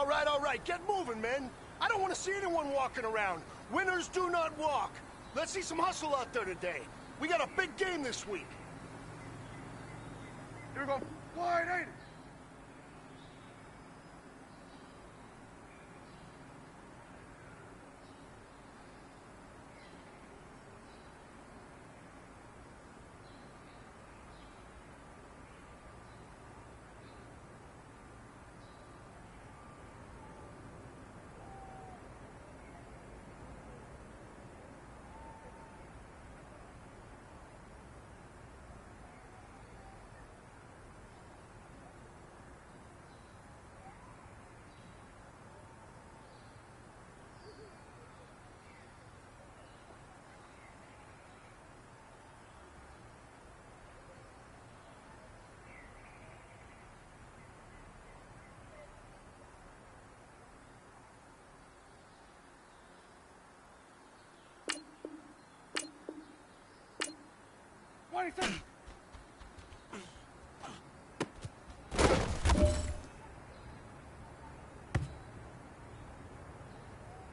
All right, get moving, men. I don't want to see anyone walking around. Winners do not walk. Let's see some hustle out there today. We got a big game this week. Here we go. Wide eight. What do you think?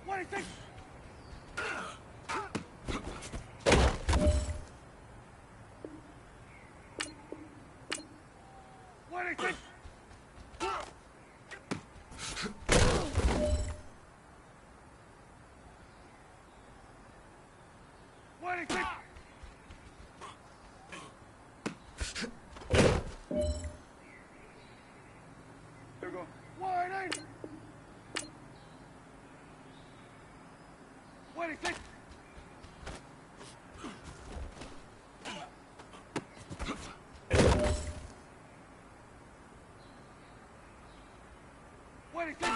What do you think? What do you think? What do you think? There we go. Wide eight. What do you think? What do you think?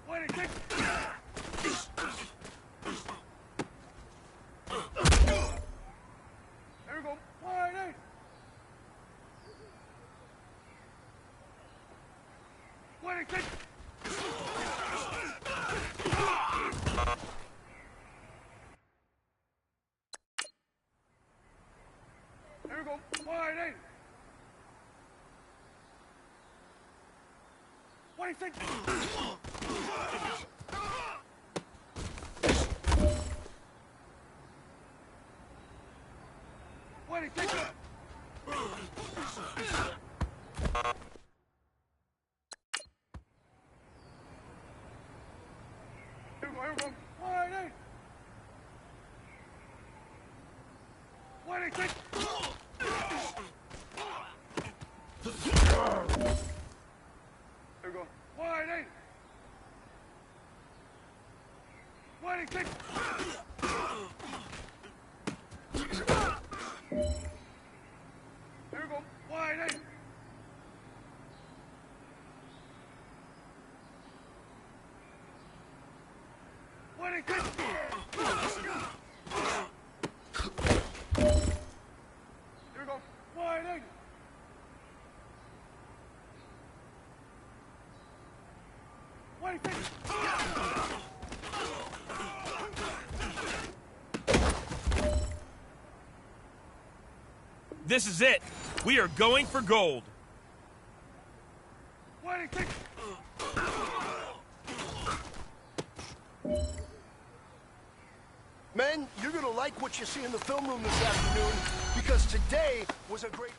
What do you think? There we go. Wide eight. What do you think? There we go. Wide eight. What do you think? What do you think? Here we go. Wide eight. What do you think? There we go. Wide eight. What do you think? There we go. Wide eight. What do you think? Here we go. Wide eight. What do you think? This is it. We are going for gold. What do you think? Men, you're gonna like what you see in the film room this afternoon, because today was a great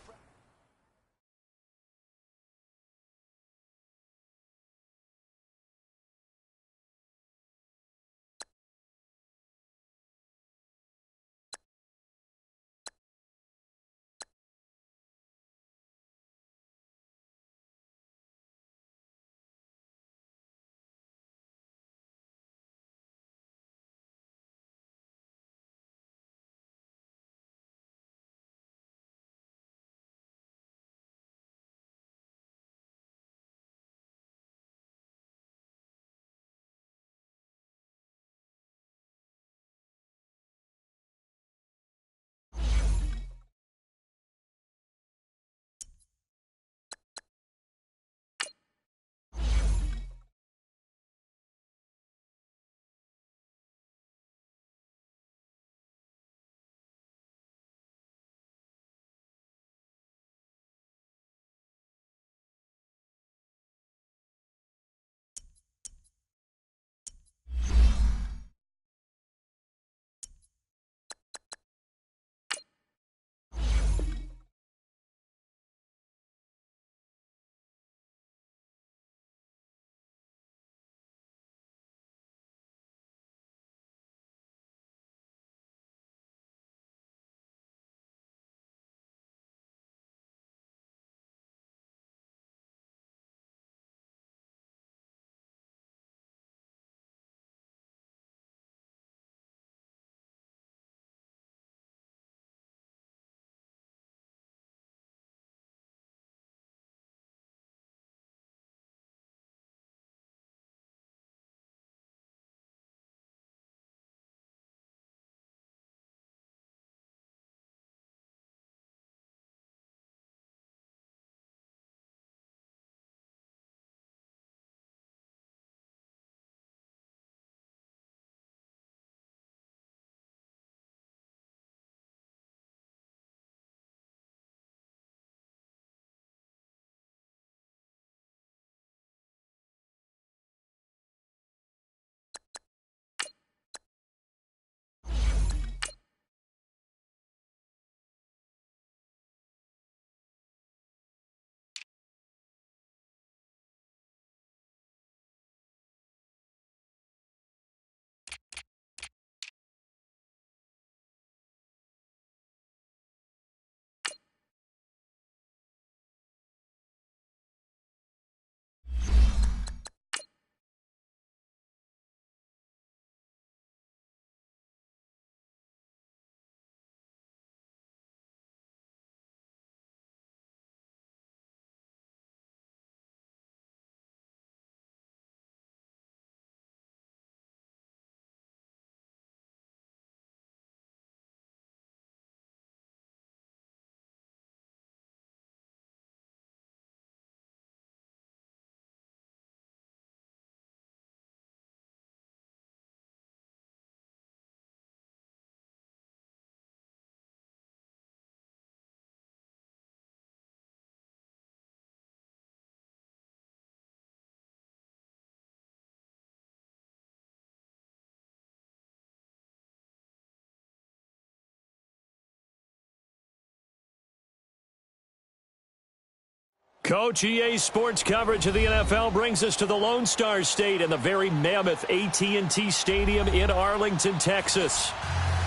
Coach, EA Sports coverage of the NFL brings us to the Lone Star State and the very mammoth AT&T Stadium in Arlington, Texas.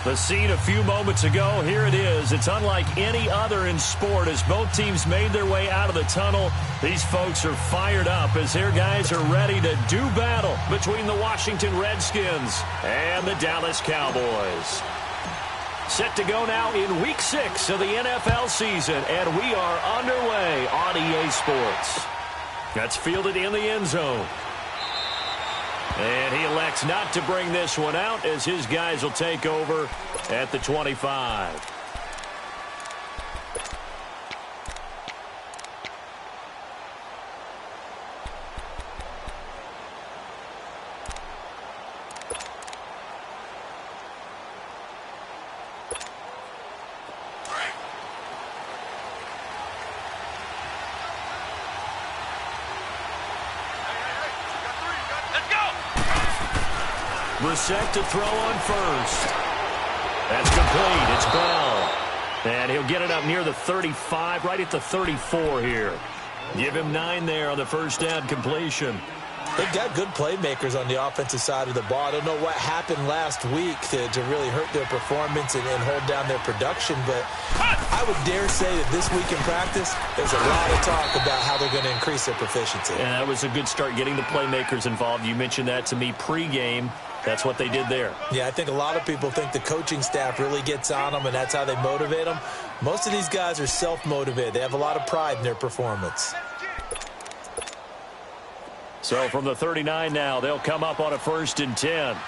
The scene a few moments ago, here it is. It's unlike any other in sport as both teams made their way out of the tunnel. These folks are fired up as their guys are ready to do battle between the Washington Redskins and the Dallas Cowboys. Set to go now in Week 6 of the NFL season, and we are underway on EA Sports. That's fielded in the end zone. And he elects not to bring this one out as his guys will take over at the 25. Brissett to throw on first. That's complete. It's Bell. And he'll get it up near the 35, right at the 34 here. Give him 9 there on the first down completion. They've got good playmakers on the offensive side of the ball. I don't know what happened last week to really hurt their performance and hold down their production, but I would dare say that this week in practice, there's a lot of talk about how they're going to increase their proficiency. And that was a good start getting the playmakers involved. You mentioned that to me pregame. That's what they did there. Yeah, I think a lot of people think the coaching staff really gets on them, and that's how they motivate them. Most of these guys are self-motivated. They have a lot of pride in their performance. So from the 39 now, they'll come up on a 1st and 10. Come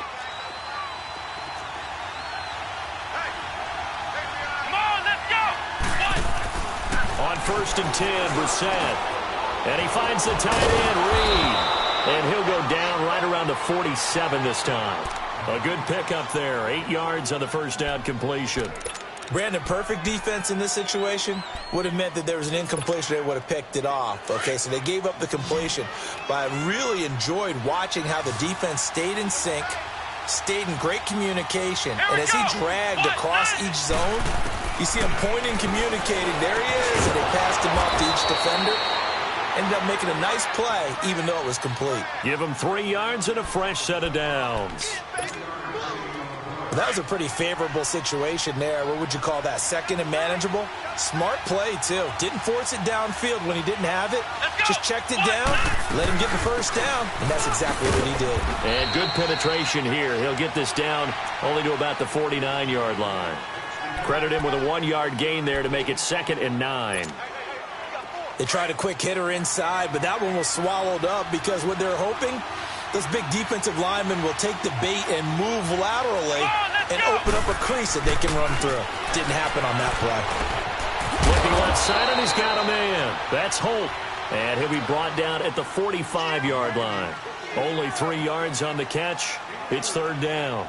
on, let's go! On 1st and 10, Brissett. And he finds the tight end, Reed. And he'll go down right around the 47 this time. A good pickup there. 8 yards on the first down completion. Brandon, perfect defense in this situation would have meant that there was an incompletion. They would have picked it off. Okay, so they gave up the completion. But I really enjoyed watching how the defense stayed in sync, stayed in great communication. And as he dragged across each zone, you see him pointing, communicating. There he is. And they passed him off to each defender. Ended up making a nice play, even though it was complete. Give him 3 yards and a fresh set of downs. That was a pretty favorable situation there. What would you call that? Second and manageable? Smart play, too. Didn't force it downfield when he didn't have it. Just checked it down, let him get the first down, and that's exactly what he did. And good penetration here. He'll get this down only to about the 49-yard line. Credit him with a 1-yard gain there to make it 2nd and 9. They tried a quick hitter inside, but that one was swallowed up because what they're hoping, this big defensive lineman will take the bait and move laterally and open up a crease that they can run through. Didn't happen on that play. Looking left side, and he's got a man. That's Holt. And he'll be brought down at the 45-yard line. Only 3 yards on the catch. It's 3rd down.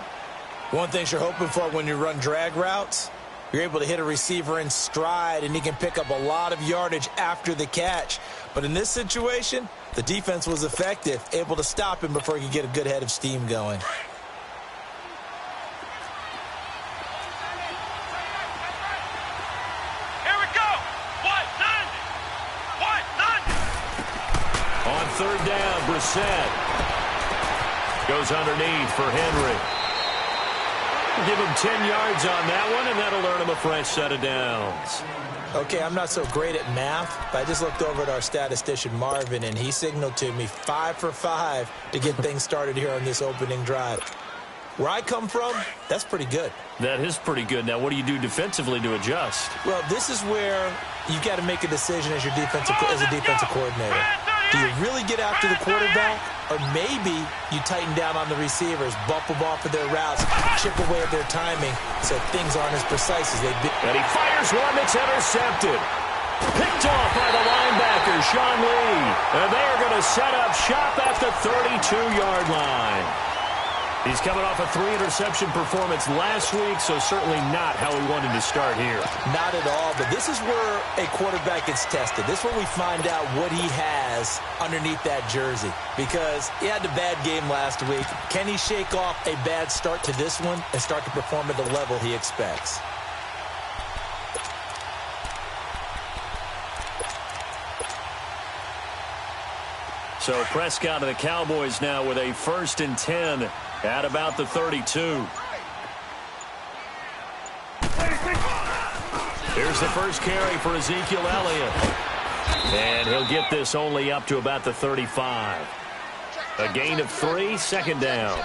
One thing you're hoping for when you run drag routes, you're able to hit a receiver in stride, and he can pick up a lot of yardage after the catch. But in this situation, the defense was effective, able to stop him before he could get a good head of steam going. Here we go! What? On 3rd down, Brissett goes underneath for Henry. Give him 10 yards on that one, and that'll earn him a fresh set of downs. Okay, I'm not so great at math, but I just looked over at our statistician, Marvin, and he signaled to me 5 for 5 to get things started here on this opening drive. Where I come from, that's pretty good. That is pretty good. Now, what do you do defensively to adjust? Well, this is where you got to make a decision as a defensive coordinator. Do you really get after the quarterback, or maybe you tighten down on the receivers, bump them off of their routes, chip away at their timing so things aren't as precise as they've been. And he fires one that's intercepted. Picked off by the linebacker, Sean Lee. And they are going to set up shop at the 32-yard line. He's coming off a 3-interception performance last week, so certainly not how he wanted to start here. Not at all, but this is where a quarterback gets tested. This is where we find out what he has underneath that jersey, because he had a bad game last week. Can he shake off a bad start to this one and start to perform at the level he expects? So Prescott and the Cowboys now with a 1st and 10 at about the 32. Here's the first carry for Ezekiel Elliott. And he'll get this only up to about the 35. A gain of 3, 2nd down.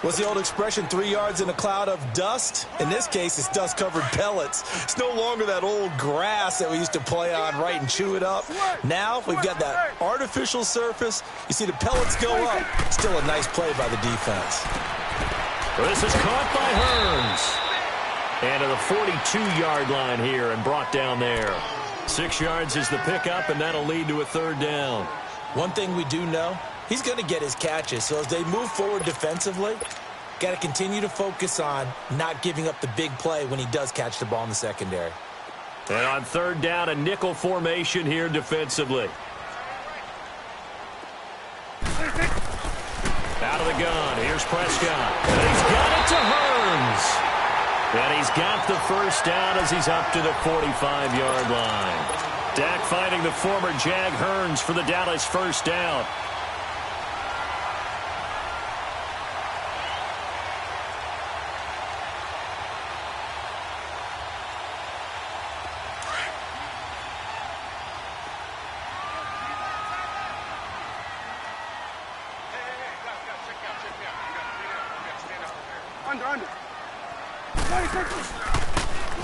What's the old expression, 3 yards in a cloud of dust? In this case, it's dust-covered pellets. It's no longer that old grass that we used to play on, right, and chew it up. Now we've got that artificial surface. You see the pellets go up. Still a nice play by the defense. This is caught by Hearns. And to the 42-yard line here and brought down there. 6 yards is the pickup, and that'll lead to a 3rd down. One thing we do know, he's going to get his catches. So as they move forward defensively, got to continue to focus on not giving up the big play when he does catch the ball in the secondary. And on 3rd down, a nickel formation here defensively. Out of the gun, here's Prescott. And he's got it to Hearns. And he's got the 1st down as he's up to the 45-yard line. Dak finding the former Jag Hearns for the Dallas 1st down.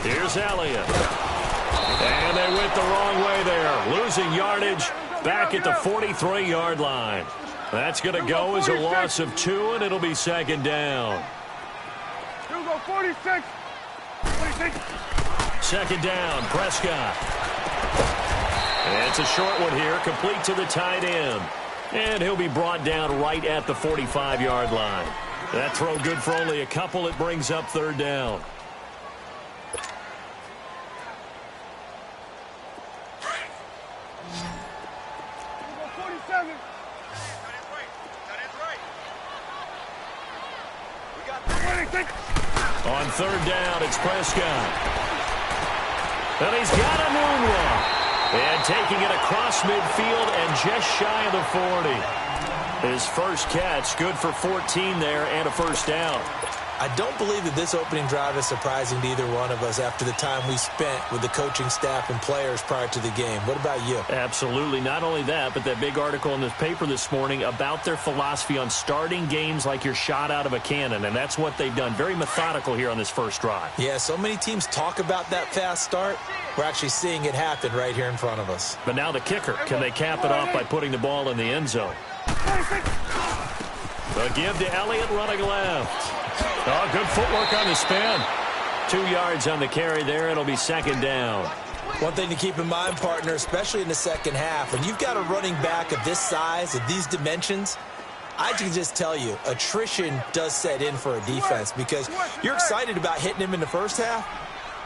Here's Elliott. And they went the wrong way there. Losing yardage back at the 43-yard line. That's going to go as a loss of 2, and it'll be 2nd down. 46. 2nd down, Prescott. And it's a short one here, complete to the tight end. And he'll be brought down right at the 45-yard line. That throw good for only a couple. It brings up 3rd down. On 3rd down, it's Prescott. And he's got a moonwalk. And taking it across midfield and just shy of the 40. His first catch, good for 14 there and a 1st down. I don't believe that this opening drive is surprising to either one of us after the time we spent with the coaching staff and players prior to the game. What about you? Absolutely. Not only that, but that big article in the paper this morning about their philosophy on starting games like you're shot out of a cannon, and that's what they've done. Very methodical here on this first drive. Yeah, so many teams talk about that fast start. We're actually seeing it happen right here in front of us. But now the kicker. Can they cap it off by putting the ball in the end zone? The give to Elliott running left. Oh, good footwork on the spin. 2 yards on the carry there. It'll be 2nd down. One thing to keep in mind, partner, especially in the second half, when you've got a running back of this size, of these dimensions, I can just tell you, attrition does set in for a defense because you're excited about hitting him in the first half.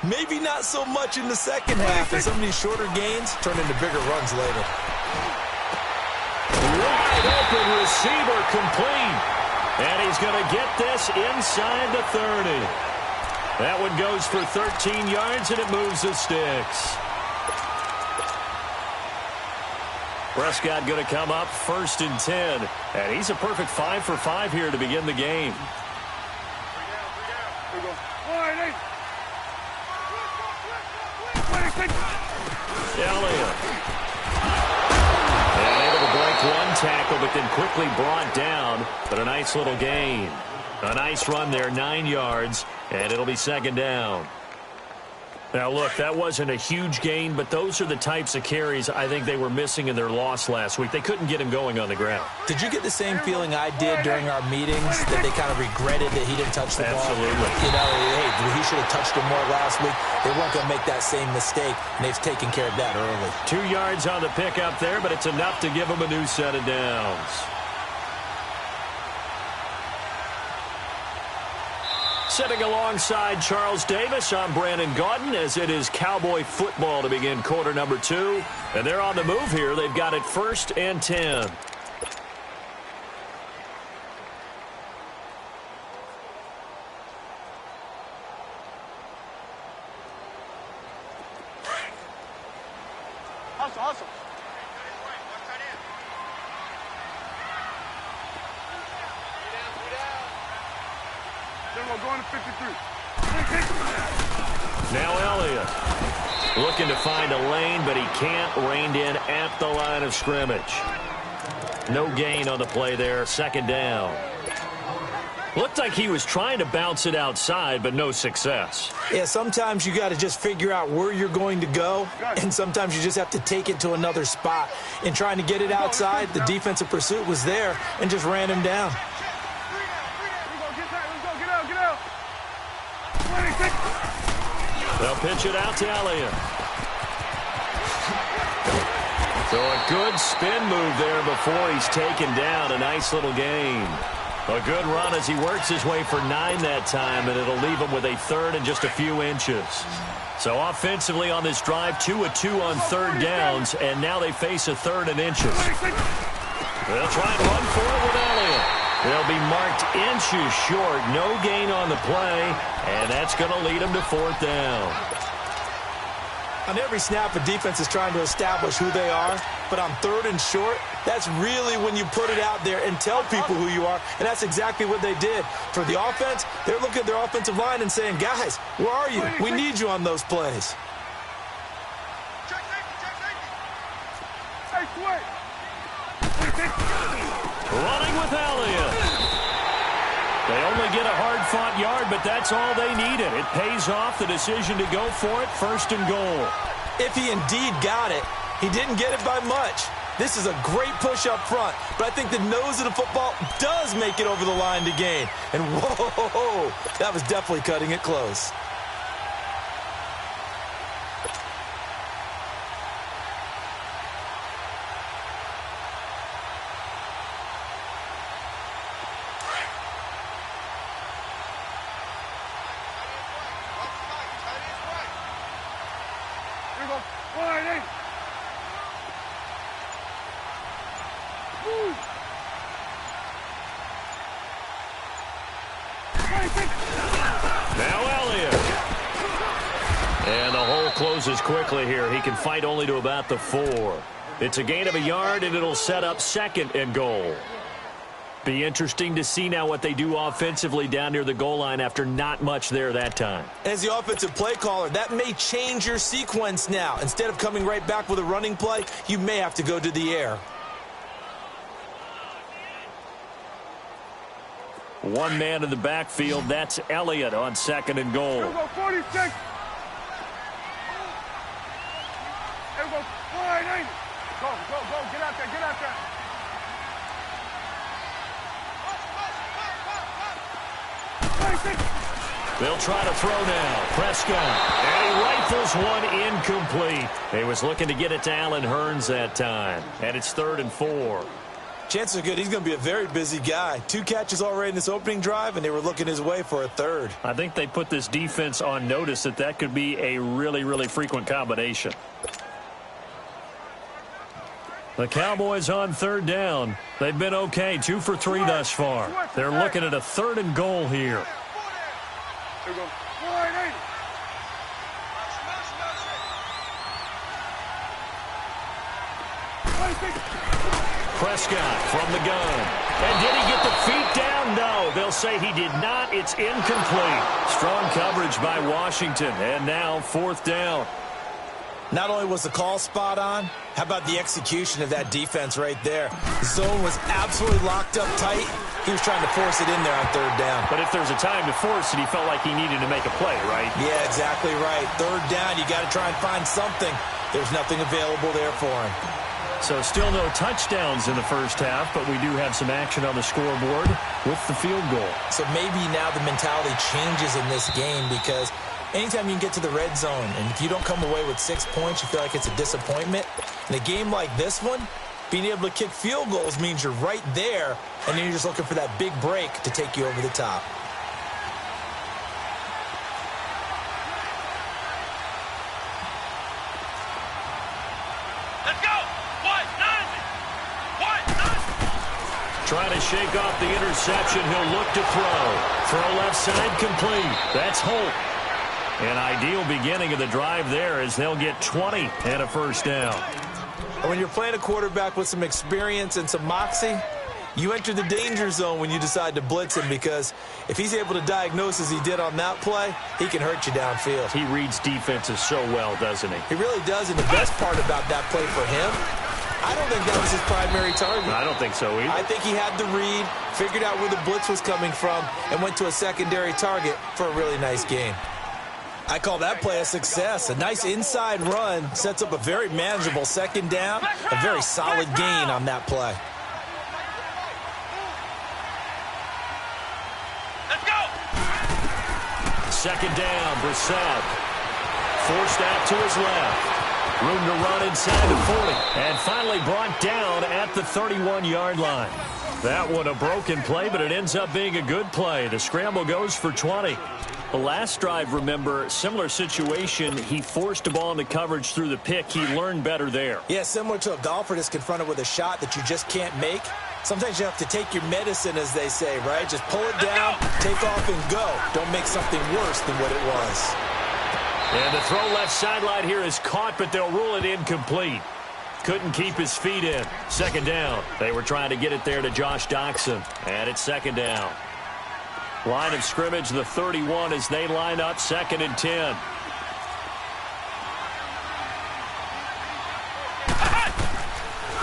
Maybe not so much in the second half, and some of these shorter gains turn into bigger runs later. Wide open receiver complete. And he's going to get this inside the 30. That one goes for 13 yards, and it moves the sticks. Prescott going to come up 1st and 10. And he's a perfect 5 for 5 here to begin the game. Elliott. And able to break one tackle, but then quickly brought down. But a nice little gain. A nice run there, 9 yards, and it'll be 2nd down. Now, look, that wasn't a huge gain, but those are the types of carries I think they were missing in their loss last week. They couldn't get him going on the ground. Did you get the same feeling I did during our meetings, that they kind of regretted that he didn't touch the ball? Absolutely. You know, hey, he should have touched him more last week. They weren't going to make that same mistake, and they've taken care of that early. 2 yards on the pickup there, but it's enough to give him a new set of downs. Sitting alongside Charles Davis, I'm Brandon Gaudin, as it is Cowboy football to begin quarter number 2. And they're on the move here. They've got it 1st and 10. Hustle. going to 53. Now Elliott looking to find a lane, but he can't. Reined in at the line of scrimmage. No gain on the play there. Second down. Looked like he was trying to bounce it outside, but no success. Yeah, sometimes you got to just figure out where you're going to go, and sometimes you just have to take it to another spot. In trying to get it outside, the defensive pursuit was there and just ran him down. They'll pitch it out to Elliott. So a good spin move there before he's taken down. A nice little gain. A good run as he works his way for 9 that time, and it'll leave him with a third and just a few inches. So offensively on this drive, 2 of 2 on third downs, and now they face a third and inches. They'll try and run for it with Elliott. They'll be marked inches short. No gain on the play, and that's going to lead them to fourth down. On every snap, a defense is trying to establish who they are, but on third and short, that's really when you put it out there and tell people who you are, and that's exactly what they did. For the offense, they're looking at their offensive line and saying, guys, where are you? We need you on those plays. Running with Elliott. They only get a hard-fought yard, but that's all they needed. It pays off the decision to go for it, first and goal. If he indeed got it, he didn't get it by much. This is a great push up front, but I think the nose of the football does make it over the line to gain. And whoa, that was definitely cutting it close. Now Elliott. And the hole closes quickly here. He can fight only to about the 4. It's a gain of a yard, and it'll set up second and goal. Be interesting to see now what they do offensively down near the goal line after not much there that time. As the offensive play caller, that may change your sequence now. Instead of coming right back with a running play, you may have to go to the air. One man in the backfield. That's Elliott on second and goal. Here we go, 46. Here we go, 480. Go, get out there, get out there. They'll try to throw now. Prescott. And he rifles one incomplete. He was looking to get it to Allen Hurns that time. And it's 3rd and 4. Chances are good he's going to be a very busy guy. 2 catches already in this opening drive, and they were looking his way for a third. I think they put this defense on notice that could be a really, really frequent combination. The Cowboys on third down. They've been okay, 2 for 3 thus far. They're looking at a 3rd and goal here. Here we go, 480. Prescott from the gun. And did he get the feet down? No, they'll say he did not. It's incomplete. Strong coverage by Washington. And now 4th down. Not only was the call spot on, how about the execution of that defense right there? The zone was absolutely locked up tight. He was trying to force it in there on 3rd down. But if there's a time to force it, he felt like he needed to make a play, right? Yeah, exactly right. 3rd down, you got to try and find something. There's nothing available there for him. So still no touchdowns in the first half, but we do have some action on the scoreboard with the field goal. So maybe now the mentality changes in this game, because anytime you can get to the red zone, and if you don't come away with 6 points, you feel like it's a disappointment. In a game like this one, being able to kick field goals means you're right there, and then you're just looking for that big break to take you over the top. Trying to shake off the interception. He'll look to throw. Throw left side complete. That's Holt. An ideal beginning of the drive there as they'll get 20 and a first down. And when you're playing a quarterback with some experience and some moxie, You enter the danger zone when you decide to blitz him, because if he's able to diagnose as he did on that play, he can hurt you downfield. He reads defenses so well, doesn't he? He really does, and the best part about that play for him, I don't think that was his primary target. I don't think so either. I think he had the read, figured out where the blitz was coming from, and went to a secondary target for a really nice gain. I call that play a success. A nice inside run sets up a very manageable second down, a very solid gain on that play. Let's go! Second down, Brissett. Forced out to his left. Room to run inside the 40. And finally brought down at the 31-yard line. That one a broken play, but it ends up being a good play. The scramble goes for 20. The last drive, remember, similar situation. He forced the ball into coverage through the pick. He learned better there. Yeah, similar to a golfer that's confronted with a shot that you just can't make. Sometimes you have to take your medicine, as they say, right? Just pull it down, take off, and go. Don't make something worse than what it was. And the throw left sideline here is caught, but they'll rule it incomplete. Couldn't keep his feet in. Second down. They were trying to get it there to Josh Doxson. And it's second down. Line of scrimmage, the 31, as they line up, 2nd and 10.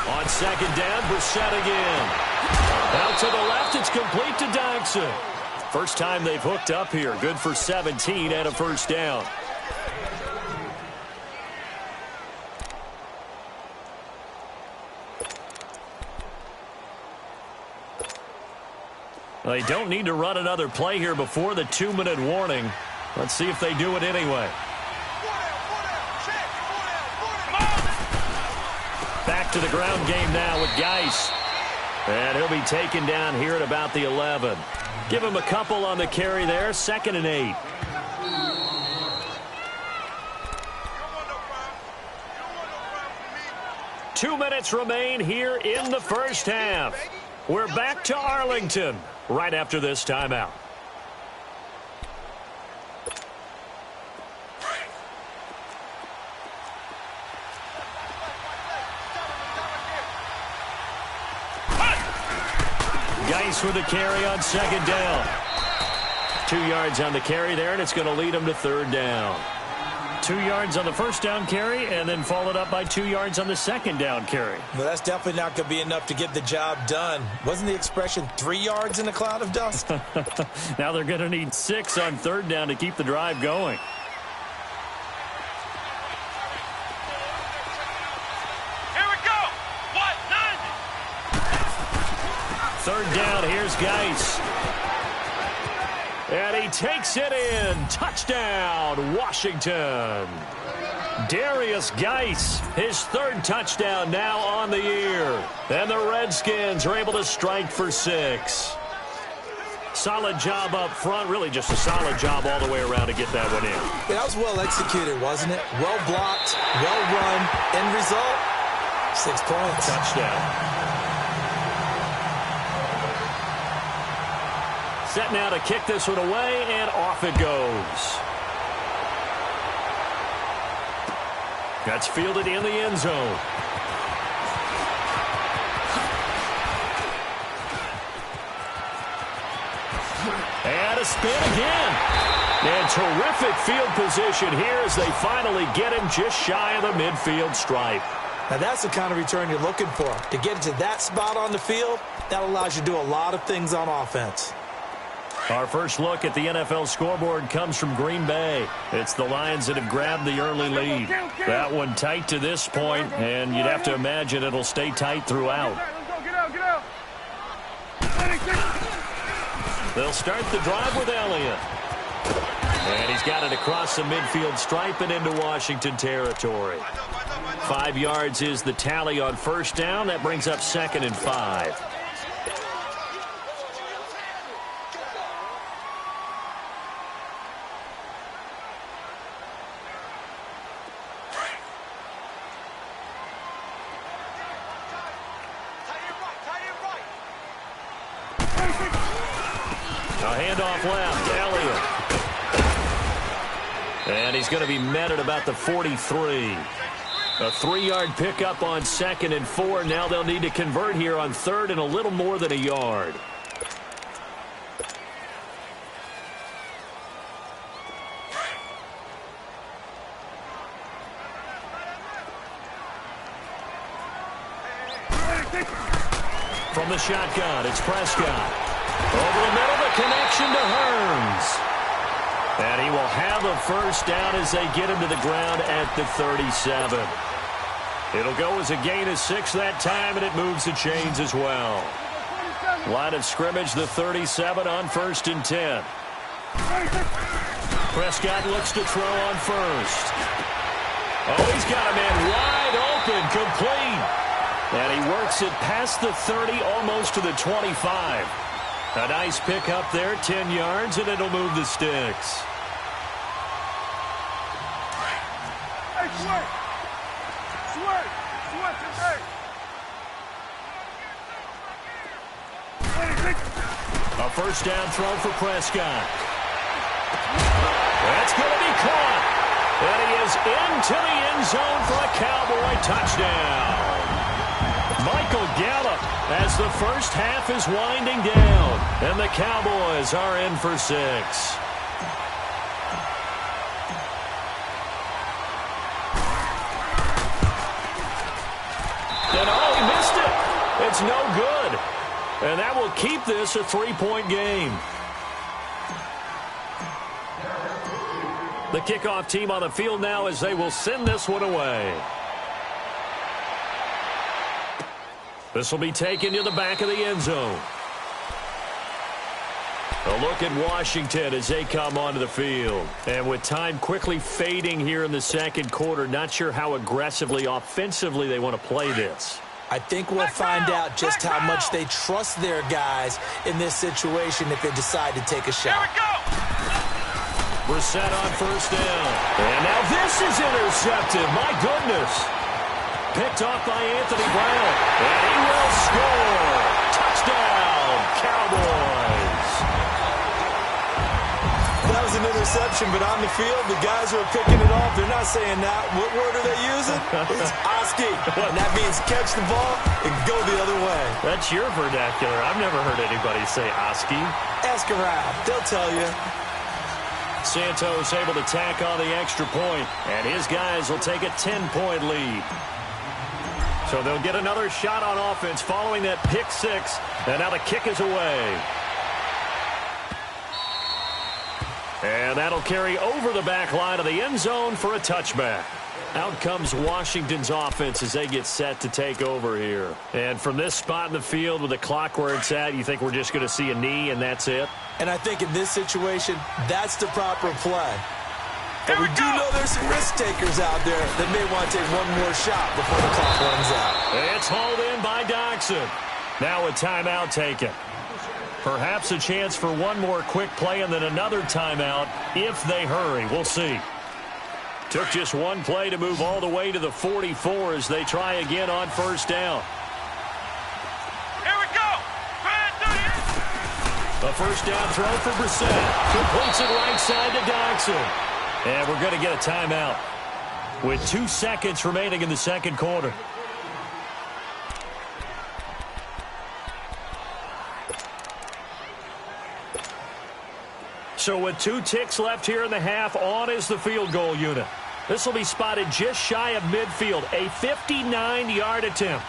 On second down, Brissett again. Out to the left, it's complete to Doxson. First time they've hooked up here. Good for 17 and a first down. They don't need to run another play here before the 2-minute warning. Let's see if they do it anyway. Back to the ground game now with Geis. And he'll be taken down here at about the 11. Give him a couple on the carry there. 2nd and 8. Two minutes remain here in the first half. We're back to Arlington right after this timeout. Geis with a carry on second down. 2 yards on the carry there, and it's going to lead him to third down. 2 yards on the first down carry, and then followed up by 2 yards on the second down carry. Well, that's definitely not going to be enough to get the job done. Wasn't the expression 3 yards in a cloud of dust? Now they're going to need 6 on third down to keep the drive going. Here we go! What? 90! Third down, here's Geis. And he takes it in. Touchdown, Washington. Darius Geis, his third touchdown now on the year. And the Redskins are able to strike for 6. Solid job up front. Really just a solid job all the way around to get that one in. Yeah, that was well executed, wasn't it? Well blocked, well run. End result, 6 points. Touchdown. Set now to kick this one away, and off it goes. That's fielded in the end zone. And a spin again. And terrific field position here as they finally get him just shy of the midfield stripe. Now that's the kind of return you're looking for. To get into that spot on the field, that allows you to do a lot of things on offense. Our first look at the NFL scoreboard comes from Green Bay. It's the Lions that have grabbed the early lead. That one tight to this point, and you'd have to imagine it'll stay tight throughout. Get out. They'll start the drive with Elliott. And he's got it across the midfield stripe and into Washington territory. 5 yards is the tally on first down. That brings up 2nd and 5. A handoff left, Elliott. And he's going to be met at about the 43. A 3-yard pickup on 2nd and 4. Now they'll need to convert here on 3rd and a little more than a yard. From the shotgun, it's Prescott. Over the middle, the connection to Hearns. And he will have a first down as they get him to the ground at the 37. It'll go as a gain of 6 that time, and it moves the chains as well. Line of scrimmage, the 37 on 1st and 10. Prescott looks to throw on first. Oh, he's got a man wide open, complete. And he works it past the 30, almost to the 25. A nice pick up there, 10 yards, and it'll move the sticks. Hey, Sweat! Sweat! Sweat today! A first down throw for Prescott. That's going to be caught. And he is into the end zone for a Cowboy touchdown. Michael Gallup as the first half is winding down. And the Cowboys are in for 6. And oh, he missed it. It's no good. And that will keep this a 3-point game. The kickoff team on the field now as they will send this one away. This will be taken to the back of the end zone. A look at Washington as they come onto the field. And with time quickly fading here in the second quarter, not sure how aggressively, offensively they want to play this. I think we'll find out just how much they trust their guys in this situation if they decide to take a shot. Here we go! We're set on first down. And now this is intercepted. My goodness. Picked off by Anthony Brown. And he will score. Touchdown, Cowboys. That was an interception, but on the field, the guys who are picking it off, they're not saying that. What word are they using? It's Oski. And that means catch the ball and go the other way. That's your vernacular. I've never heard anybody say Oski. Ask around. They'll tell you. Santos able to tack on the extra point, and his guys will take a 10-point lead. So they'll get another shot on offense following that pick 6, and now the kick is away. And that'll carry over the back line of the end zone for a touchback. Out comes Washington's offense as they get set to take over here. And from this spot in the field with the clock where it's at, you think we're just going to see a knee and that's it? And I think in this situation, that's the proper play. But we do know there's some risk takers out there that may want to take one more shot before the clock runs out. It's hauled in by Doxson. Now a timeout taken. Perhaps a chance for one more quick play and then another timeout if they hurry. We'll see. Took just one play to move all the way to the 44 as they try again on first down. Here we go! A first down throw for Brissett. Completes it right side to Doxson. And we're going to get a timeout with 2 seconds remaining in the second quarter. So with 2 ticks left here in the half, on is the field goal unit. This will be spotted just shy of midfield, a 59-yard attempt.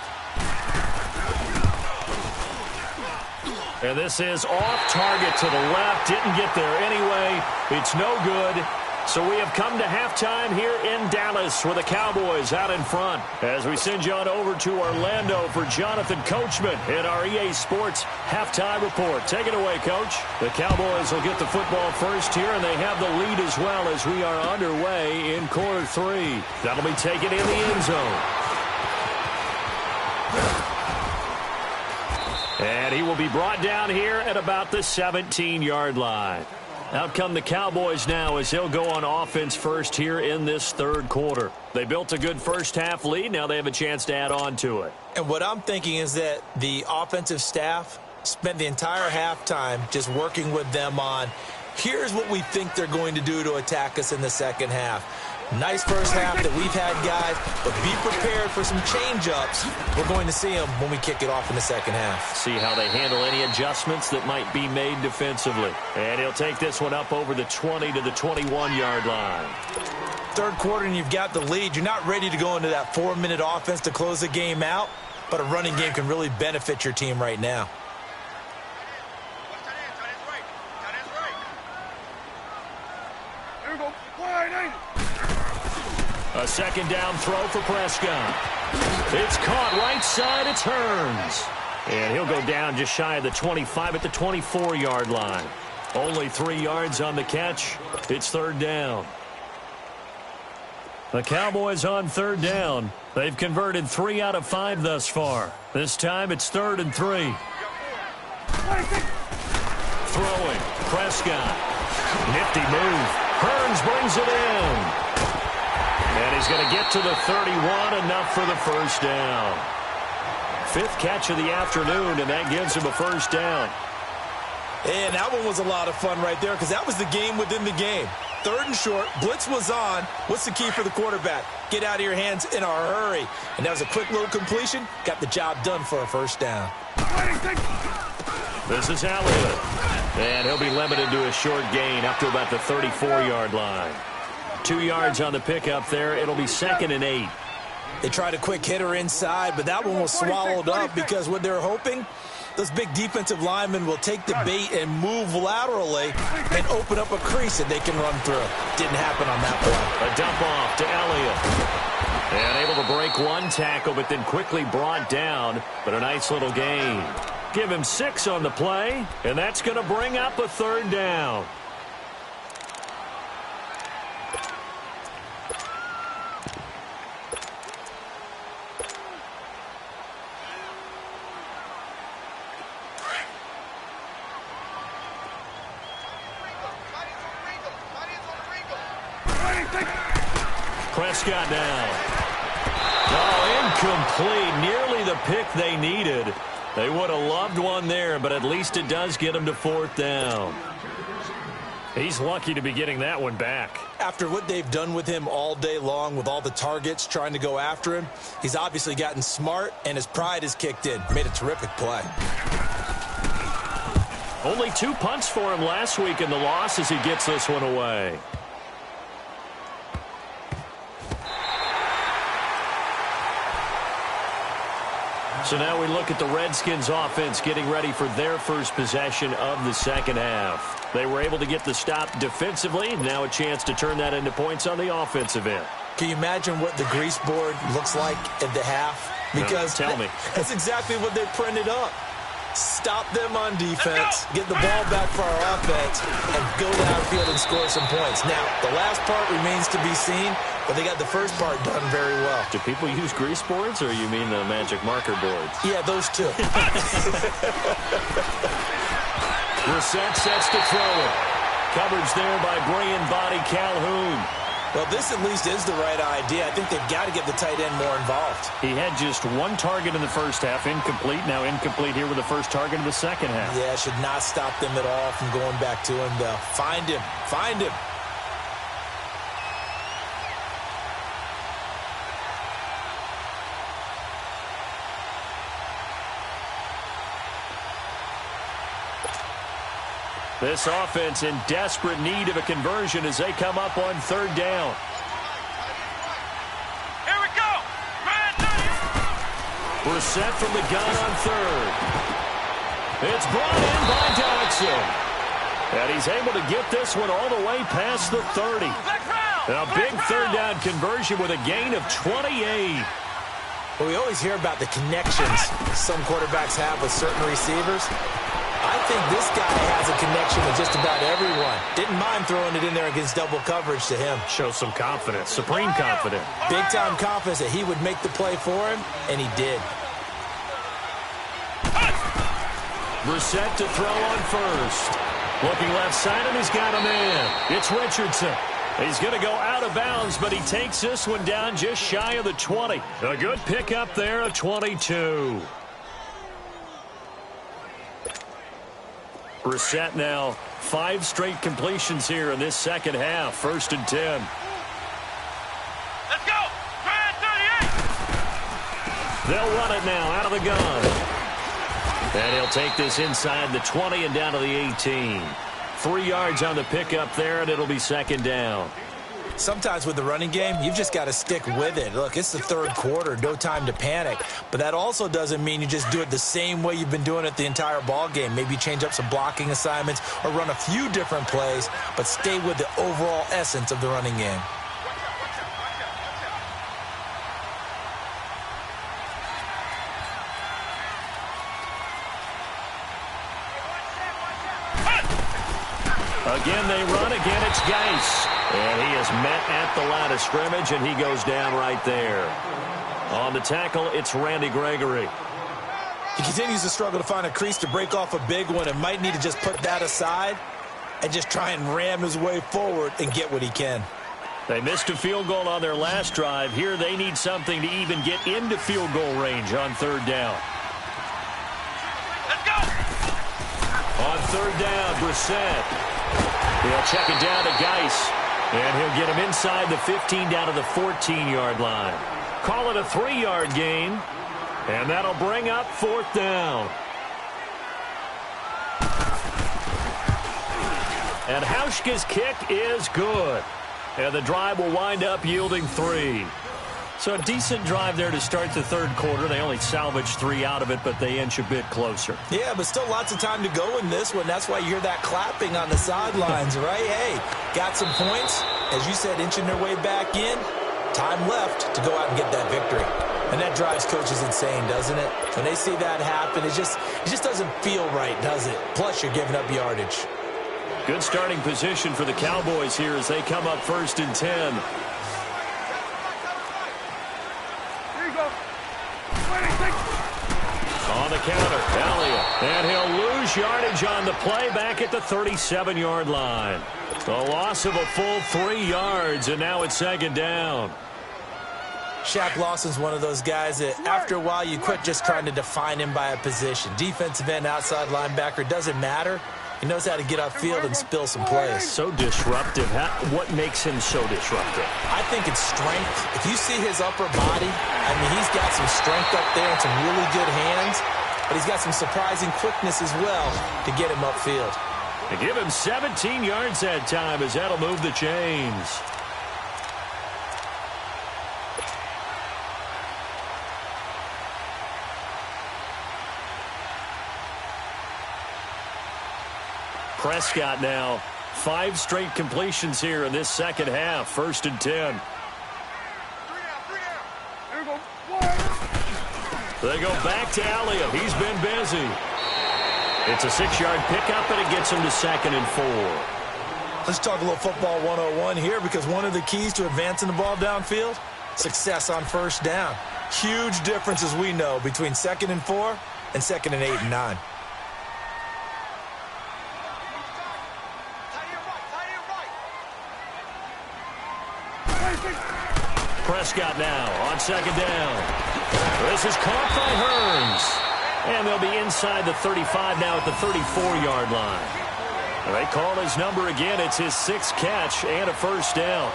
And this is off target to the left. Didn't get there anyway. It's no good. So we have come to halftime here in Dallas with the Cowboys out in front. As we send you on over to Orlando for Jonathan Coachman in our EA Sports halftime report. Take it away, Coach. The Cowboys will get the football first here, and they have the lead as well as we are underway in quarter 3. That'll be taken in the end zone. And he will be brought down here at about the 17-yard line. Out come the Cowboys now as they'll go on offense first here in this third quarter. They built a good first half lead. Now they have a chance to add on to it. And what I'm thinking is that the offensive staff spent the entire halftime just working with them on, here's what we think they're going to do to attack us in the second half. Nice first half that we've had, guys, but be prepared for some change-ups. We're going to see them when we kick it off in the second half. See how they handle any adjustments that might be made defensively. And he'll take this one up over the 20 to the 21-yard line. Third quarter and you've got the lead. You're not ready to go into that 4-minute offense to close the game out, but a running game can really benefit your team right now. Here we go. Wide 90. A second down throw for Prescott. It's caught right side. It turns. And he'll go down just shy of the 25 at the 24-yard line. Only 3 yards on the catch. It's third down. The Cowboys on third down. They've converted 3 out of 5 thus far. This time it's 3rd and 3. Throwing. Prescott. Nifty move. Hearns brings it in. And he's going to get to the 31, enough for the first down. 5th catch of the afternoon, and that gives him a first down. And that one was a lot of fun right there because that was the game within the game. 3rd and short, blitz was on. What's the key for the quarterback? Get out of your hands in a hurry. And that was a quick little completion. Got the job done for a first down. This is Elliott. And he'll be limited to a short gain up to about the 34-yard line. 2 yards on the pickup there. It'll be 2nd and 8. They tried a quick hitter inside, but that one was swallowed up because what they're hoping, those big defensive linemen will take the bait and move laterally and open up a crease that they can run through. Didn't happen on that play. A dump off to Elliott. And able to break one tackle, but then quickly brought down. But a nice little gain. Give him 6 on the play, and that's going to bring up a 3rd down. Prescott now. Oh, incomplete. Nearly the pick they needed. They would have loved one there, but at least it does get him to 4th down. He's lucky to be getting that one back. After what they've done with him all day long with all the targets trying to go after him, he's obviously gotten smart and his pride has kicked in. Made a terrific play. Only 2 punts for him last week in the loss as he gets this one away. So now we look at the Redskins offense getting ready for their first possession of the second half. They were able to get the stop defensively. Now a chance to turn that into points on the offensive end. Can you imagine what the grease board looks like at the half? Because tell me. That's exactly what they printed up. Stop them on defense, get the ball back for our offense, and go downfield and score some points. Now, the last part remains to be seen, but they got the first part done very well. Do people use grease boards, or you mean the magic marker boards? Yeah, those two. Brissett sets to throw it. Coverage there by Bray and Body Calhoun. Well, this at least is the right idea. I think they've got to get the tight end more involved. He had just 1 target in the first half, incomplete. Now incomplete here with the first target in the second half. Yeah, should not stop them at all from going back to him, though. Find him. Find him. This offense in desperate need of a conversion as they come up on 3rd down. Here we go. Brissett from the gun on 3rd. It's brought in by Dodson. And he's able to get this one all the way past the 30. And a big 3rd down conversion with a gain of 28. Well, we always hear about the connections some quarterbacks have with certain receivers. I think this guy has a connection with just about everyone. Didn't mind throwing it in there against double coverage to him. Shows some confidence, supreme confidence. Big-time confidence that he would make the play for him, and he did. Brissett to throw on 1st. Looking left side, and he's got a man. It's Richardson. He's going to go out of bounds, but he takes this one down just shy of the 20. A good pickup there, a 22. Brissett now 5 straight completions here in this second half. 1st and 10. They'll run it now out of the gun. And he'll take this inside the 20 and down to the 18. 3 yards on the pickup there, and it'll be second down. Sometimes with the running game, you've just got to stick with it. Look, it's the third quarter, no time to panic. But that also doesn't mean you just do it the same way you've been doing it the entire ball game. Maybe change up some blocking assignments or run a few different plays, but stay with the overall essence of the running game. Again, they run. Again, it's Geis. And he is met at the line of scrimmage, and he goes down right there. On the tackle, it's Randy Gregory. He continues to struggle to find a crease to break off a big one and might need to just put that aside and just try and ram his way forward and get what he can. They missed a field goal on their last drive. Here they need something to even get into field goal range on third down. Let's go! On third down, Brissett. He'll check it down to Geis. And he'll get him inside the 15 down to the 14-yard line. Call it a 3-yard gain. And that'll bring up fourth down. And Hauschka's kick is good. And the drive will wind up yielding 3. So a decent drive there to start the third quarter. They only salvaged 3 out of it, but they inch a bit closer. Yeah, but still lots of time to go in this one. That's why you hear that clapping on the sidelines, right? Hey, got some points. As you said, inching their way back in. Time left to go out and get that victory. And that drives coaches insane, doesn't it? When they see that happen, it just doesn't feel right, does it? Plus, you're giving up yardage. Good starting position for the Cowboys here as they come up 1st and 10. On the counter, Elliott. And he'll lose yardage on the play back at the 37-yard line. The loss of a full 3 yards, and now it's second down. Shaq Lawson's one of those guys that after a while you quit just trying to define him by a position. Defensive end, outside linebacker, doesn't matter. He knows how to get upfield and spill some plays. So disruptive. What makes him so disruptive? I think it's strength. If you see his upper body, I mean, he's got some strength up there and some really good hands, but he's got some surprising quickness as well to get him upfield. They give him 17 yards that time as that'll move the chains. Prescott now. 5 straight completions here in this second half. 1st and 10. They go back to Elliott. He's been busy. It's a 6-yard pickup, and it gets him to 2nd and 4. Let's talk a little football 101 here, because one of the keys to advancing the ball downfield, success on 1st down. Huge difference, as we know, between 2nd and 4 and 2nd and 8 and 9. Prescott now on 2nd down. This is caught by Hearns. And they'll be inside the 35 now at the 34-yard line. They call his number again. It's his 6th catch and a 1st down.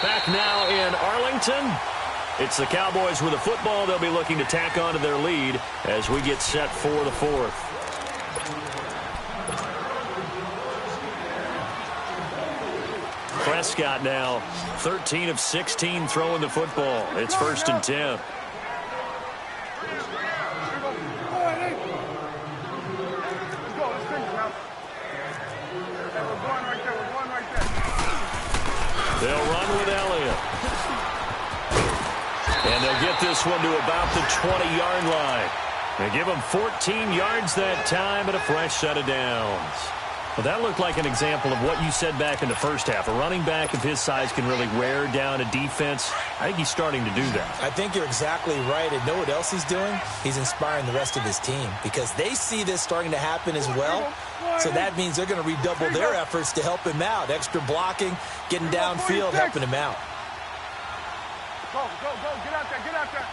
Back now in Arlington. It's the Cowboys with the football. They'll be looking to tack on to their lead as we get set for the 4th. Prescott now 13 of 16 throwing the football. It's 1st and 10. They'll run with Elliott. And they'll get this one to about the 20-yard line. They give him 14 yards that time and a fresh set of downs. Well, that looked like an example of what you said back in the first half. A running back of his size can really wear down a defense. I think he's starting to do that. I think you're exactly right. And know what else he's doing? He's inspiring the rest of his team because they see this starting to happen as well. So that means they're going to redouble their efforts to help him out. Extra blocking, getting downfield, helping him out. Go, go, go. Get out there, get out there.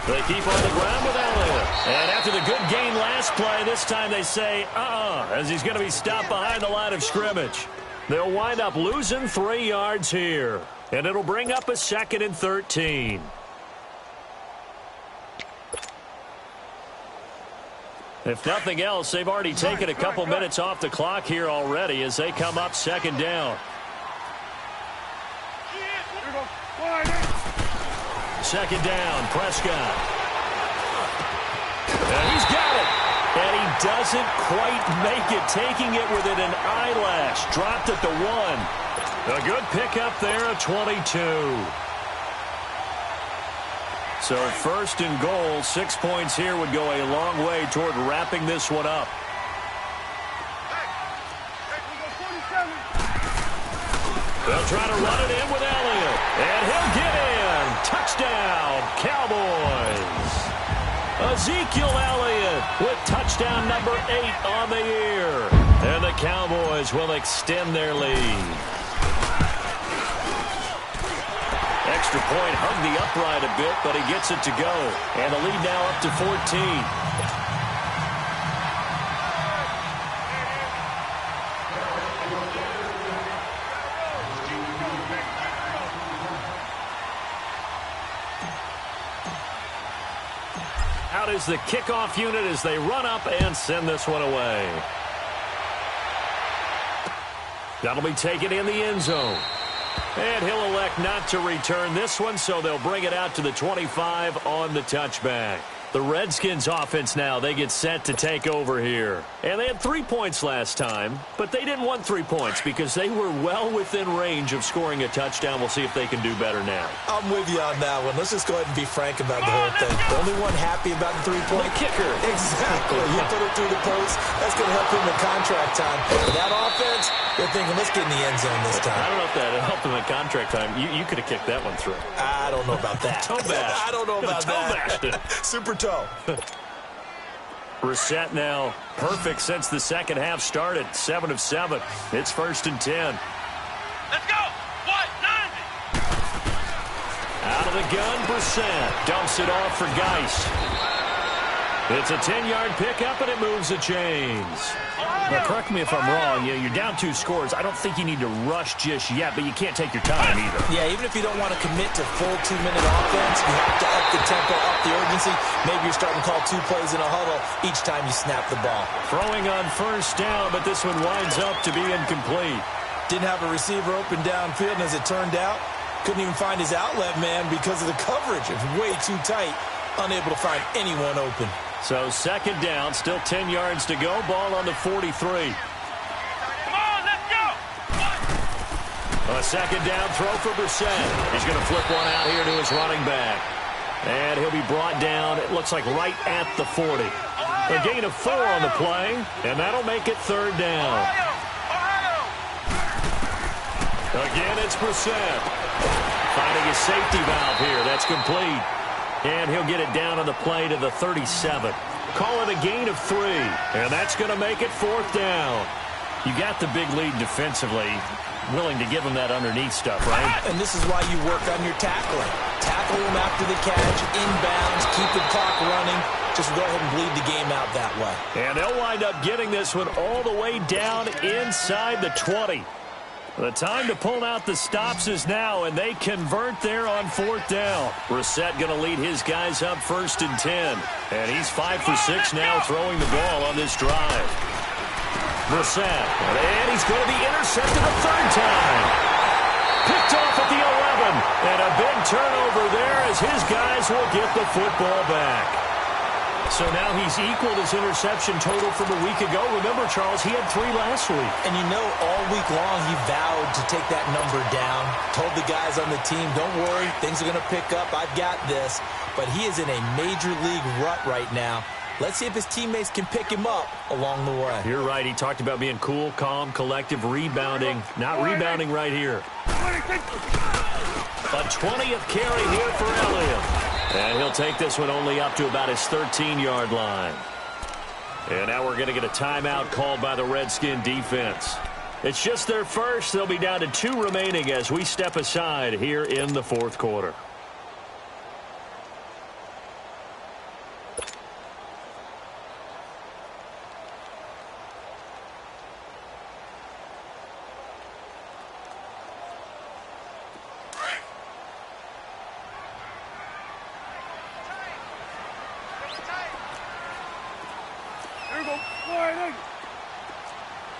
They keep on the ground with Elliott. And after the good gain last play, this time they say, as he's going to be stopped behind the line of scrimmage. They'll wind up losing 3 yards here. And it'll bring up a 2nd and 13. If nothing else, they've already taken a couple minutes off the clock here already as they come up 2nd down. 2nd down, Prescott. And he's got it. And he doesn't quite make it, taking it within an eyelash. Dropped at the 1. A good pickup there at 22. So 1st and goal, 6 points here would go a long way toward wrapping this one up. They'll try to run it in with Elliott. And he'll get in. Touchdown, Cowboys. Ezekiel Elliott with touchdown number 8 on the year. And the Cowboys will extend their lead. Extra point hung the upright a bit, but he gets it to go. And the lead now up to 14. Out is the kickoff unit as they run up and send this one away. That'll be taken in the end zone. And he'll elect not to return this one, so they'll bring it out to the 25 on the touchback. The Redskins offense now, they get set to take over here. And they had 3 points last time, but they didn't want 3 points because they were well within range of scoring a touchdown. We'll see if they can do better now. I'm with you on that one. Let's just go ahead and be frank about the whole thing. The only one happy about the 3-point kicker. Exactly. You put it through the post. That's going to help him in contract time. But that offense, they're thinking, let's get in the end zone this time. I don't know if that helped him in contract time. You could have kicked that one through. I don't know about that. Toe bash. I don't know about that. Super toe. Brissett now perfect since the second half started. 7 of 7. It's 1st and 10. Let's go. 190. Out of the gun, Brissett dumps it off for Geist. It's a 10-yard pickup, and it moves the chains. Now, correct me if I'm wrong. You're down 2 scores. I don't think you need to rush just yet, but you can't take your time either. Yeah, even if you don't want to commit to full 2-minute offense, you have to up the tempo, up the urgency. Maybe you're starting to call 2 plays in a huddle each time you snap the ball. Throwing on 1st down, but this one winds up to be incomplete. Didn't have a receiver open downfield, and as it turned out, couldn't even find his outlet man because of the coverage. It was way too tight, unable to find anyone open. So 2nd down, still 10 yards to go. Ball on the 43. Come on, let's go. A 2nd down throw for Brissett. He's going to flip one out here to his running back. And he'll be brought down, it looks like right at the 40. A gain of 4 on the play, and that'll make it 3rd down. Again, it's Brissett. Finding a safety valve here. That's complete. And he'll get it down on the play to the 37. Call it a gain of 3. And that's going to make it 4th down. You got the big lead defensively. Willing to give him that underneath stuff, right? And this is why you work on your tackling. Tackle him after the catch, inbounds, keep the clock running. Just go ahead and bleed the game out that way. And they'll wind up getting this one all the way down inside the 20. The time to pull out the stops is now, and they convert there on 4th down. Brissett going to lead his guys up 1st and 10. And he's 5 for 6 now throwing the ball on this drive. Brissett, and he's going to be intercepted a 3rd time. Picked off at the 11. And a big turnover there as his guys will get the football back. So now he's equaled his interception total from a week ago. Remember, Charles, he had 3 last week. And you know, all week long he vowed to take that number down. Told the guys on the team, don't worry, things are going to pick up. I've got this. But he is in a major league rut right now. Let's see if his teammates can pick him up along the way. You're right. He talked about being cool, calm, collective, rebounding. Not rebounding right here. A 20th carry here for Elliott. And he'll take this one only up to about his 13-yard line. And now we're going to get a timeout called by the Redskin defense. It's just their first. They'll be down to 2 remaining as we step aside here in the fourth quarter.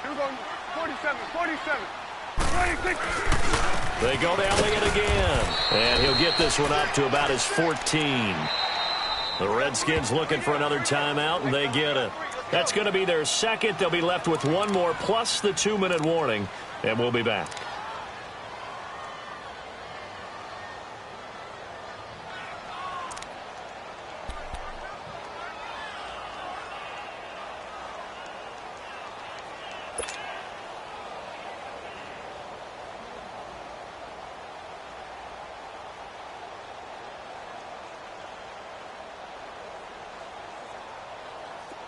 Here we go. 47, 47. 26. They go to Elliott again. And he'll get this one up to about his 14. The Redskins looking for another timeout, and they get it. That's going to be their second. They'll be left with one more, plus the 2-minute warning, and we'll be back.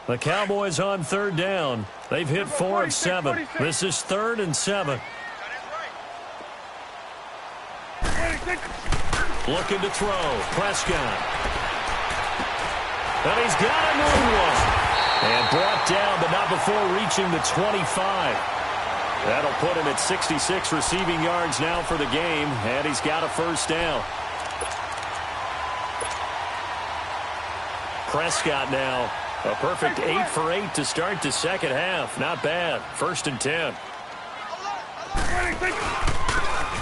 The Cowboys on third down. They've hit 4 of 7. This is 3rd and 7. Looking to throw. Prescott. And he's got a new one. And brought down, but not before reaching the 25. That'll put him at 66 receiving yards now for the game. And he's got a first down. Prescott now. A perfect 8 for 8 to start the second half. Not bad. 1st and 10.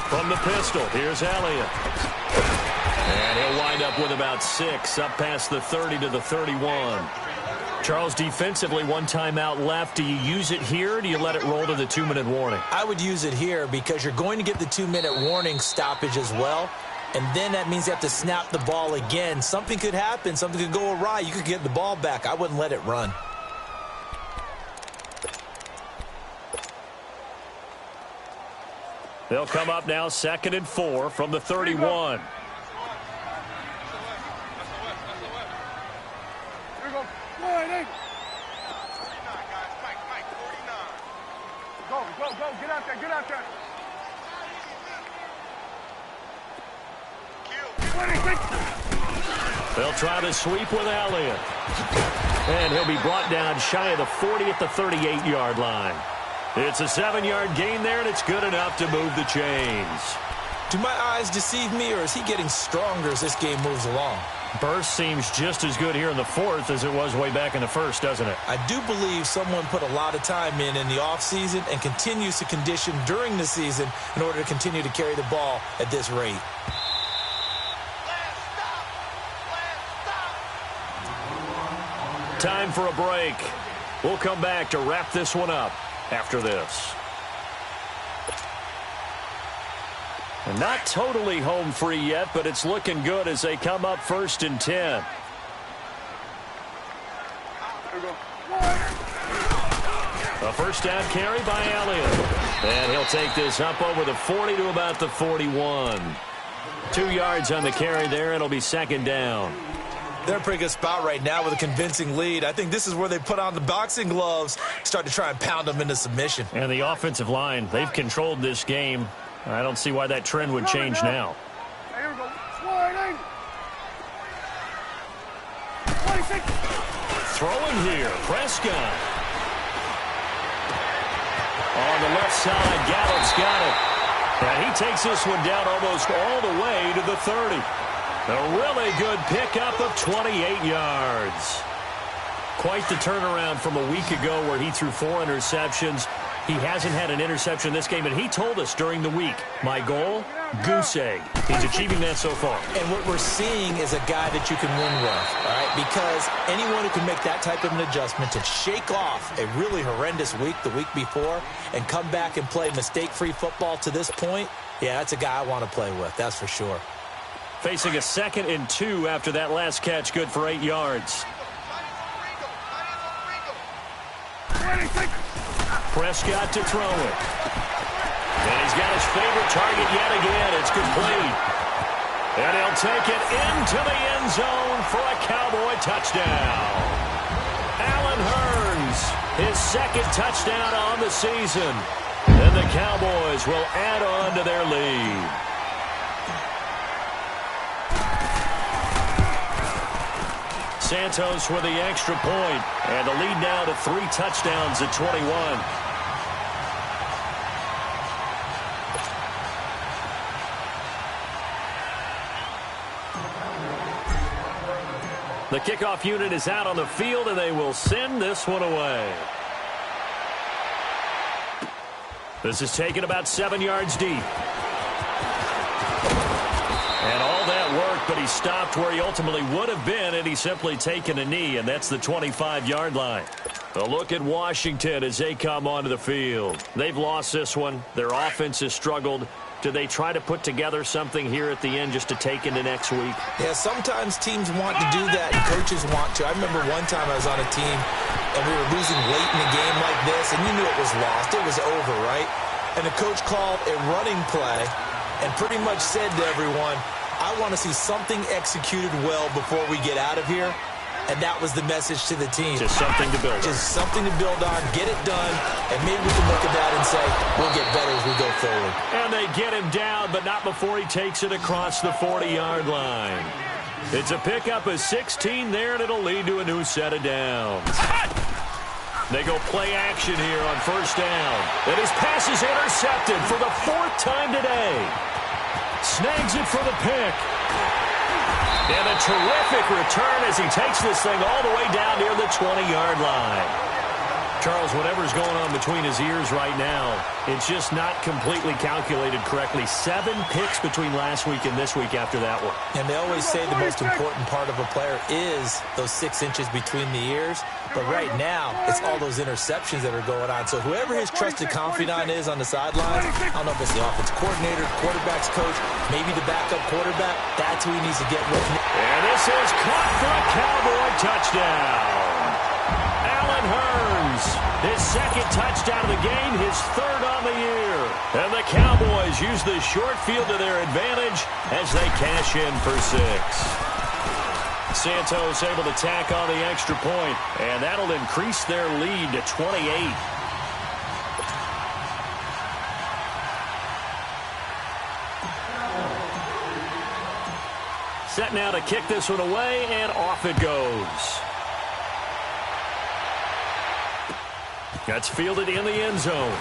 From the pistol, here's Elliott. And he'll wind up with about 6, up past the 30 to the 31. Charles, defensively, 1 timeout left. Do you use it here, or do you let it roll to the 2-minute warning? I would use it here because you're going to get the 2-minute warning stoppage as well. And then that means you have to snap the ball again. Something could happen. Something could go awry. You could get the ball back. I wouldn't let it run. They'll come up now 2nd and 4 from the 31. Here we go. 49. Go, go, go. Get out there. Get out there. 26. They'll try to sweep with Elliott. And he'll be brought down shy of the 40 at the 38-yard line. It's a 7-yard gain there, and it's good enough to move the chains. Do my eyes deceive me, or is he getting stronger as this game moves along? Burst seems just as good here in the 4th as it was way back in the 1st, doesn't it? I do believe someone put a lot of time in the offseason and continues to condition during the season in order to continue to carry the ball at this rate. Time for a break. We'll come back to wrap this one up after this. And not totally home free yet, but it's looking good as they come up 1st and 10. A first down carry by Elliott. And he'll take this up over the 40 to about the 41. 2 yards on the carry there. It'll be 2nd down. They're in a pretty good spot right now with a convincing lead. I think this is where they put on the boxing gloves, start to try and pound them into submission. And the offensive line, they've controlled this game. I don't see why that trend would change now. Here we go. 26. Throwing here, Prescott. On the left side, Gallup's got it. And he takes this one down almost all the way to the 30. A really good pickup of 28 yards. Quite the turnaround from a week ago where he threw 4 interceptions. He hasn't had an interception this game, and he told us during the week, my goal, goose egg. He's achieving that so far. And what we're seeing is a guy that you can win with, all right? Because anyone who can make that type of an adjustment to shake off a really horrendous week the week before and come back and play mistake-free football to this point, yeah, that's a guy I want to play with, that's for sure. Facing a 2nd and 2 after that last catch, good for 8 yards. Prescott to throw it. And he's got his favorite target yet again. It's complete. And he'll take it into the end zone for a Cowboy touchdown. Allen Hurns, his second touchdown on the season. And the Cowboys will add on to their lead. Santos with the extra point. And the lead now to 3 touchdowns at 21. The kickoff unit is out on the field, and they will send this one away. This is taken about 7 yards deep. And all that worked, but he stopped where he ultimately would have been, and he's simply taken a knee, and that's the 25-yard line. A look at Washington as they come onto the field. They've lost this one. Their offense has struggled. Do they try to put together something here at the end just to take into next week? Yeah, sometimes teams want to do that and coaches want to. I remember one time I was on a team and we were losing late in a game like this, and you knew it was lost. It was over, right? And the coach called a running play and pretty much said to everyone, I want to see something executed well before we get out of here. And that was the message to the team. Just something to build on. Just something to build on, get it done, and maybe we can look at that and say, we'll get better as we go forward. And they get him down, but not before he takes it across the 40-yard line. It's a pickup of 16 there, and it'll lead to a new set of downs. They go play action here on first down. And his pass is intercepted for the 4th time today. Snags it for the pick. And a terrific return as he takes this thing all the way down near the 20-yard line. Charles, whatever's going on between his ears right now, it's just not completely calculated correctly. 7 picks between last week and this week after that one. And they always say the most important part of a player is those 6 inches between the ears. But right now, it's all those interceptions that are going on. So whoever his trusted confidant is on the sidelines, I don't know if it's the offense coordinator, quarterback's coach, maybe the backup quarterback, that's who he needs to get with. And this is caught for a Cowboy touchdown. Allen Hurns, his second touchdown of the game, his 3rd on the year. And the Cowboys use the short field to their advantage as they cash in for 6. Santos able to tack on the extra point, and that'll increase their lead to 28. Set now to kick this one away, and off it goes. That's fielded in the end zone.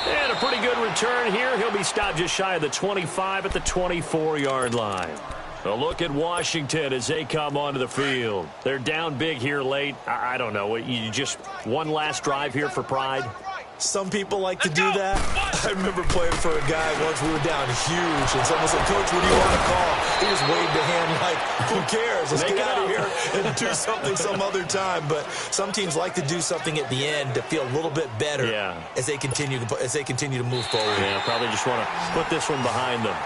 And a pretty good return here. He'll be stopped just shy of the 25 at the 24-yard line. A look at Washington as they come onto the field. They're down big here late. I don't know. You just one last drive here for pride? Some people like to do that. I remember playing for a guy once. We were down huge, and someone said, Coach, what do you want to call? He just waved a hand like, who cares? Let's get out of here and do something some other time. But some teams like to do something at the end to feel a little bit better as they continue to move forward. Yeah, probably just want to put this one behind them.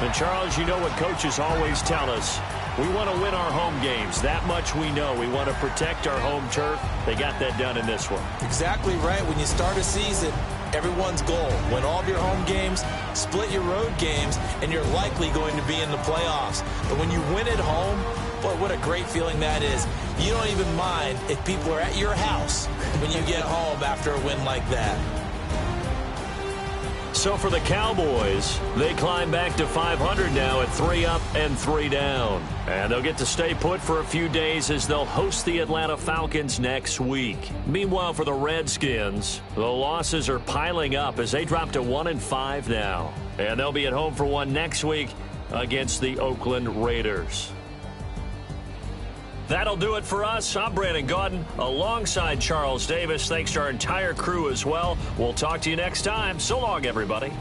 And, Charles, you know what coaches always tell us. We want to win our home games. That much we know. We want to protect our home turf. They got that done in this one. Exactly right. When you start a season, everyone's goal, win all of your home games, split your road games, and you're likely going to be in the playoffs. But when you win at home, boy, what a great feeling that is. You don't even mind if people are at your house when you get home after a win like that. So for the Cowboys, they climb back to 500 now at 3 up and 3 down. And they'll get to stay put for a few days as they'll host the Atlanta Falcons next week. Meanwhile, for the Redskins, the losses are piling up as they drop to 1-5 now. And they'll be at home for one next week against the Oakland Raiders. That'll do it for us. I'm Brandon Gaudin alongside Charles Davis. Thanks to our entire crew as well. We'll talk to you next time. So long, everybody.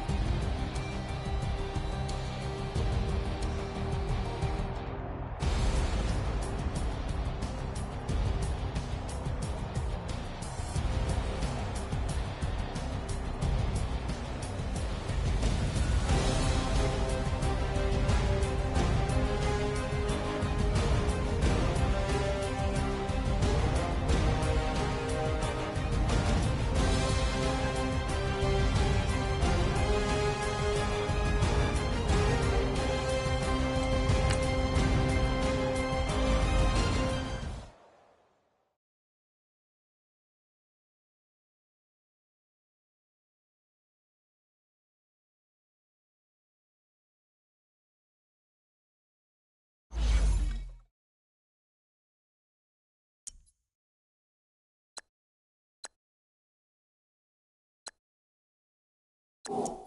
you